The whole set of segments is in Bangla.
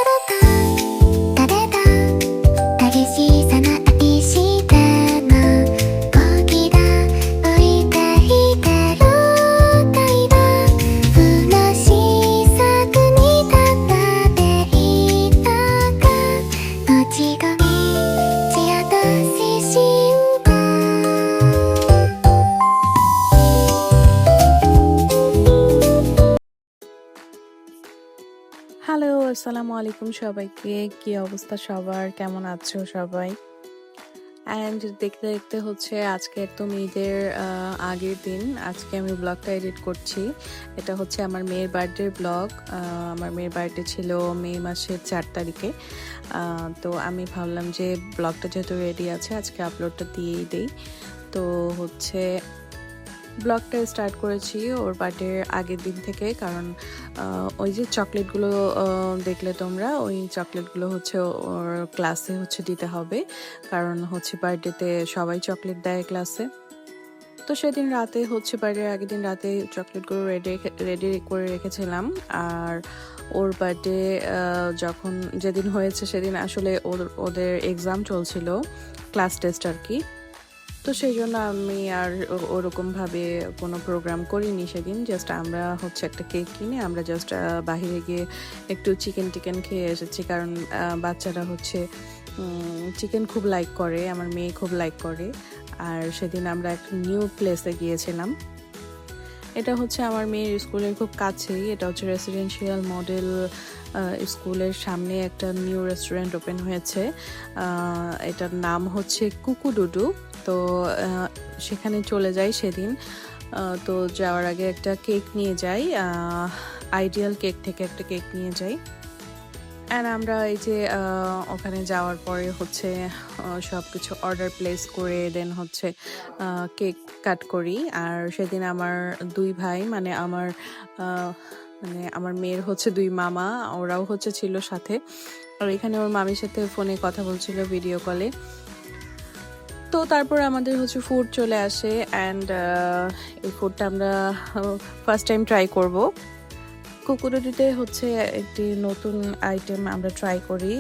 た食べた激しさな愛してもポキラ置いていてる態度不らしさくに立っていたか落ち込み血やとし心配 হ্যালো, আসসালামু আলাইকুম সবাইকে। কি অবস্থা সবার? কেমন আছো সবাই? অ্যান্ড দেখতে দেখতে হচ্ছে আজকে একদম ঈদের আগের দিন। আজকে আমি ব্লগটা এডিট করছি। এটা হচ্ছে আমার মেয়ের বার্থডে ব্লগ। আমার মেয়ের বার্থডে ছিল মে মাসের 4 তারিখে। তো আমি ভাবলাম যে ব্লগটা যেহেতু রেডি আছে আজকে আপলোডটা দিয়েই দেই। তো হচ্ছে ব্লগটা স্টার্ট করেছি ওর বার্থডের আগের দিন থেকে, কারণ ওই যে চকলেটগুলো দেখলে তোমরা, ওই চকলেটগুলো হচ্ছে ওর ক্লাসে হচ্ছে দিতে হবে, কারণ হচ্ছে বার্থডেতে সবাই চকলেট দেয় ক্লাসে। তো সেদিন রাতে হচ্ছে বার্থডের আগের দিন রাতে চকলেটগুলো রেডি করে রেখেছিলাম। আর ওর বার্থডে যখন যেদিন হয়েছে সেদিন আসলে ওদের এক্সাম চলছিল, ক্লাস টেস্ট আর কি। তো সেই জন্য আমি আর ওরকমভাবে কোনো প্রোগ্রাম করিনি সেদিন। জাস্ট আমরা হচ্ছে একটা কেক কিনে আমরা জাস্ট বাহিরে গিয়ে একটু চিকেন খেয়ে এসেছি, কারণ বাচ্চারা হচ্ছে চিকেন খুব লাইক করে, আমার মেয়ে খুব লাইক করে। আর সেদিন আমরা একটা নিউ প্লেসে গিয়েছিলাম। এটা হচ্ছে আমার মেয়ের স্কুলের খুব কাছেই। এটা হচ্ছে রেসিডেন্সিয়াল মডেল স্কুলের সামনে একটা নিউ রেস্টুরেন্ট ওপেন হয়েছে। এটার নাম হচ্ছে কুকুডুডু। তো সেখানে চলে যাই সেদিন। তো যাওয়ার আগে একটা কেক নিয়ে যাই, আইডিয়াল কেক থেকে একটা কেক নিয়ে যাই। অ্যান্ড আমরা এই যে ওখানে যাওয়ার পরে হচ্ছে সব কিছু অর্ডার প্লেস করে দেন হচ্ছে কেক কাট করি। আর সেদিন আমার দুই ভাই, মানে আমার মেয়ের হচ্ছে দুই মামা, ওরাও হচ্ছে ছিল সাথে। আর এখানে ওর মামির সাথে ফোনে কথা বলছিল ভিডিও কলে। তো তারপর আমাদের হচ্ছে ফুড চলে আসে, অ্যান্ড এই ফুডটা আমরা ফার্স্ট টাইম ট্রাই করব। কুকুরটিতে হচ্ছে একটি নতুন আইটেম আমরা ট্রাই করি,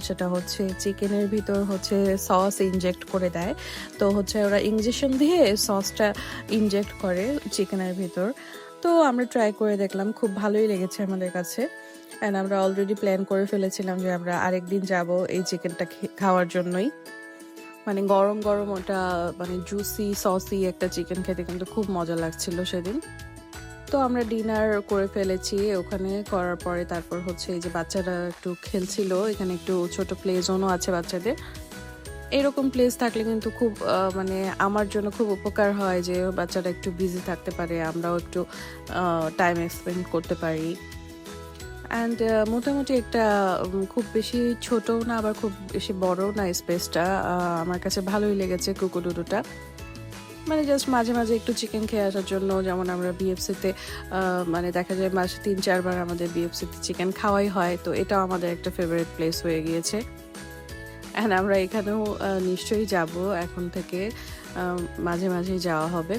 সেটা হচ্ছে চিকেনের ভিতর হচ্ছে সস ইনজেক্ট করে দেয়। তো হচ্ছে ওরা ইঞ্জেকশন দিয়ে সসটা ইনজেক্ট করে চিকেনের ভিতর। তো আমরা ট্রাই করে দেখলাম, খুব ভালোই লেগেছে আমাদের কাছে। অ্যান্ড আমরা অলরেডি প্ল্যান করে ফেলেছিলাম যে আমরা আরেকদিন যাব এই চিকেনটা খাওয়ার জন্যই। মানে গরম গরম ওটা, মানে জুসি সসি একটা চিকেন খেতে কিন্তু খুব মজা লাগছিল সেদিন। তো আমরা ডিনার করে ফেলেছি ওখানে। করার পরে তারপর হচ্ছে এই যে বাচ্চারা একটু খেলছিল, এখানে একটু ছোট প্লে জোনও আছে বাচ্চাদের। এরকম প্লেস থাকলে কিন্তু খুব মানে আমার জন্য খুব উপকার হয় যে বাচ্চারা একটু বিজি থাকতে পারে, আমরাও একটু টাইম স্পেন্ড করতে পারি। অ্যান্ড মোটামুটি একটা খুব বেশি ছোটও না আবার খুব বেশি বড়ও না স্পেসটা। আমার কাছে ভালোই লেগেছে কুকুডুডুটা। মানে জাস্ট মাঝে মাঝে একটু চিকেন খেয়ে আসার জন্য, যেমন আমরা বিএফসিতে মানে দেখা যায় মাসে 3-4 বার আমাদের বিএফসিতে চিকেন খাওয়াই হয়। তো এটাও আমাদের একটা ফেভারিট প্লেস হয়ে গিয়েছে। অ্যান্ড আমরা এখানেও নিশ্চয়ই যাব এখন থেকে, মাঝে মাঝেই যাওয়া হবে।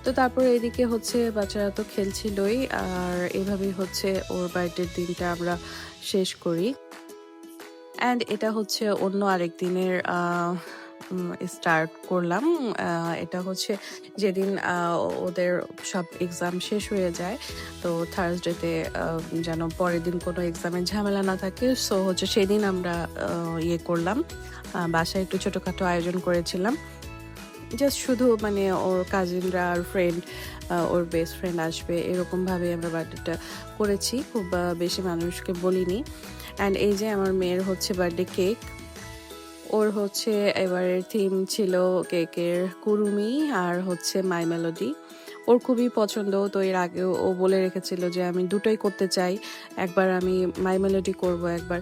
তো তারপর এদিকে হচ্ছে বাচ্চারা তো খেলছিলই, আর এভাবেই হচ্ছে ওর বার্থডের দিনটা আমরা শেষ করি। অ্যান্ড এটা হচ্ছে অন্য আরেক দিনের স্টার্ট করলাম। এটা হচ্ছে যেদিন ওদের সব এক্সাম শেষ হয়ে যায়, তো থার্সডেতে যেন পরের দিন কোনো এক্সামের ঝামেলা না থাকে। সো হচ্ছে সেদিন আমরা ইয়ে করলাম, বাসায় একটু ছোটোখাটো আয়োজন করেছিলাম। জাস্ট শুধু মানে ওর কাজিনরা আর ফ্রেন্ড, ওর বেস্ট ফ্রেন্ড আসবে এরকমভাবে আমরা বার্থডেটা করেছি, খুব বেশি মানুষকে বলিনি। অ্যান্ড এই যে আমার মেয়ের হচ্ছে বার্থডে কেক। ওর হচ্ছে এবারের থিম ছিল কেকের কুরুমি আর হচ্ছে মাই মেলোডি। ওর খুবই পছন্দ। তো এর আগেও ও বলে রেখেছিল যে আমি দুটোই করতে চাই, একবার আমি মাই মেলোডি করব, একবার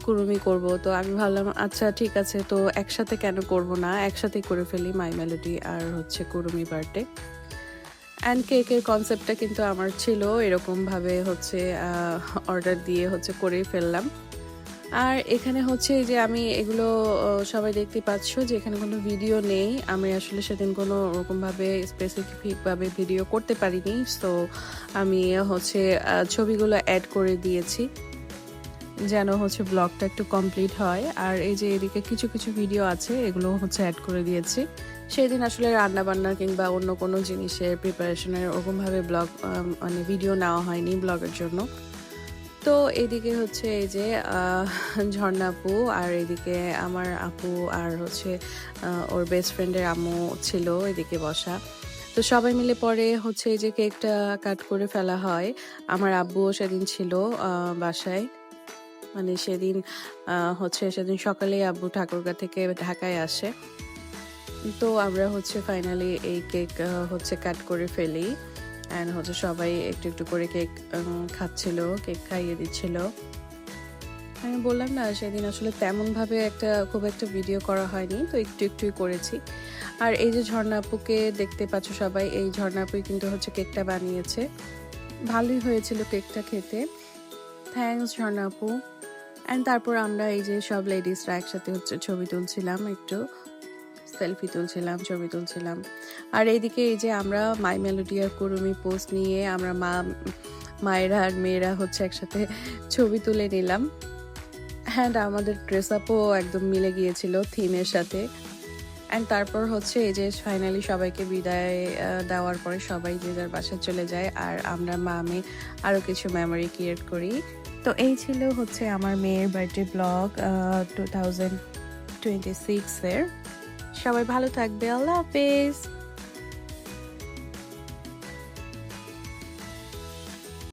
কুরুমি করব। তো আমি ভাবলাম আচ্ছা ঠিক আছে, তো একসাথে কেন করব না, একসাথেই করে ফেলি মাই মেলোডি আর হচ্ছে কুরুমি বার্থডে। অ্যান্ড কেকের কনসেপ্টটা কিন্তু আমার ছিল, এরকমভাবে হচ্ছে অর্ডার দিয়ে হচ্ছে করেই ফেললাম। আর এখানে হচ্ছে যে আমি এগুলো সবাই দেখতে পাচ্ছ যে এখানে কোনো ভিডিও নেই। আমি আসলে সেদিন কোনো ওরকমভাবে স্পেসিফিকভাবে ভিডিও করতে পারিনি। সো আমি হচ্ছে ছবিগুলো অ্যাড করে দিয়েছি। যেন হচ্ছে ব্লগটা একটু কমপ্লিট হয়। আর এই যে এদিকে কিছু কিছু ভিডিও আছে, এগুলো হচ্ছে অ্যাড করে দিয়েছি। সেদিন আসলে রান্না বান্না কিংবা অন্য কোনো জিনিসের প্রিপারেশনের ওরকমভাবে ব্লগ মানে ভিডিও নেওয়া হয়নি ব্লগের জন্য। তো এদিকে হচ্ছে এই যে ঝর্ণা আপু, আর এদিকে আমার আপু, আর হচ্ছে ওর বেস্ট ফ্রেন্ডের আম্মু ছিল এদিকে বসা। তো সবাই মিলে পরে হচ্ছে এই যে কেকটা কাট করে ফেলা হয়। আমার আব্বুও সেদিন ছিল বাসায়। মানে সেদিন হচ্ছে সেদিন সকালেই আব্বু ঠাকুরগাঁ থেকে ঢাকায় আসে। তো আমরা হচ্ছে ফাইনালি এই কেক হচ্ছে কাট করে ফেলি। অ্যান্ড হচ্ছে সবাই একটু একটু করে কেক খাচ্ছিল, কেক খাইয়ে দিচ্ছিল। আমি বললাম না সেদিন আসলে তেমনভাবে খুব একটা ভিডিও করা হয়নি, তো একটু একটুই করেছি। আর এই যে ঝর্ণা আপুকে দেখতে পাচ্ছ সবাই, এই ঝর্ণা আপুই কিন্তু হচ্ছে কেকটা বানিয়েছে। ভালোই হয়েছিল কেকটা খেতে। থ্যাঙ্কস ঝর্ণা আপু। অ্যান্ড তারপর আমরা এই যে সব লেডিসরা একসাথে হচ্ছে ছবি তুলছিলাম, একটু সেলফি তুলছিলাম, ছবি তুলছিলাম। আর এইদিকে এই যে আমরা মাই মেলোডি আর কুরুমি পোস্ট নিয়ে আমরা মায়েরা আর মেয়েরা হচ্ছে একসাথে ছবি তুলে নিলাম। হ্যাঁ, আমাদের ড্রেস আপও একদম মিলে গিয়েছিল থিমের সাথে। অ্যান্ড তারপর হচ্ছে এই যে ফাইনালি সবাইকে বিদায় দেওয়ার পরে সবাই যে যার বাসায় চলে যায়, আর আমরা আমি আরও কিছু মেমোরি ক্রিয়েট করি। তো এই ছিল হচ্ছে আমার মেয়ের বার্থডে ব্লগ 2026-এর। সবাই ভালো থাকবে, আল্লাহ হাফেজ।